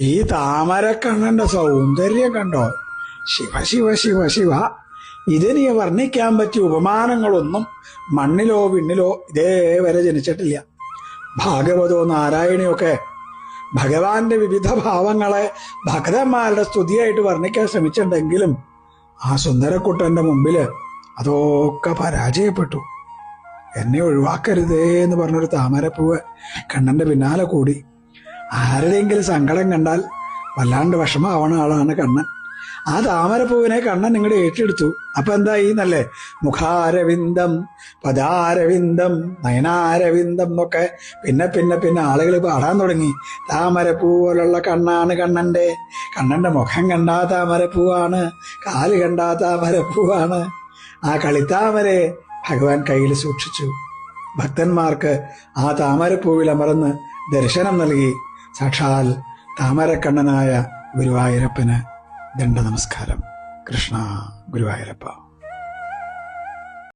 ഈ താമരക്കണ്ണന്റെ സൗന്ദര്യം കണ്ടോ? ശിവ ശിവ ശിവ ശിവ. ഇതിനി വർണ്ണിക്കാൻ പറ്റിയ ഉപമാനങ്ങളൊന്നും മണ്ണിലോ വിണ്ണിലോ ഇതേവരെ ജനിച്ചിട്ടില്ല. ഭാഗവതോ നാരായണിയൊക്കെ ഭഗവാന്റെ വിവിധ ഭാവങ്ങളെ ഭക്തന്മാരുടെ സ്തുതിയായിട്ട് വർണ്ണിക്കാൻ ശ്രമിച്ചിട്ടുണ്ടെങ്കിലും ആ സുന്ദരക്കുട്ടന്റെ മുമ്പില് അതൊക്കെ പരാജയപ്പെട്ടു. എന്നെ ഒഴിവാക്കരുതേ എന്ന് പറഞ്ഞൊരു താമരപ്പൂവ് കണ്ണന്റെ പിന്നാലെ കൂടി. ആരുടെയെങ്കിലും സങ്കടം കണ്ടാൽ വല്ലാണ്ട് വിഷമാവണ ആളാണ് കണ്ണൻ. ആ താമരപ്പൂവിനെ കണ്ണൻ ഇങ്ങോട്ട് ഏറ്റെടുത്തു. അപ്പൊ എന്തായി എന്നല്ലേ? മുഖാരവിന്ദം, പദാരവിന്ദം, നയനാരവിന്ദം എന്നൊക്കെ പിന്നെ പിന്നെ പിന്നെ ആളുകൾ പാടാൻ തുടങ്ങി. താമരപ്പൂ പോലുള്ള കണ്ണാണ് കണ്ണന്റെ മുഖം കണ്ടാ താമരപ്പൂവാണ്, കാല് കണ്ടാ താമരപ്പൂവാണ്. ആ കളിത്താമരയെ ഭഗവാൻ കയ്യിൽ സൂക്ഷിച്ചു. ഭക്തന്മാർക്ക് ആ താമരപ്പൂവിൽ അമർന്ന് ദർശനം നൽകി. സാക്ഷാൽ താമരക്കണ്ണനായ ഗുരുവായൂരപ്പന് ദണ്ഡ നമസ്കാരം. കൃഷ്ണ ഗുരുവായൂരപ്പ.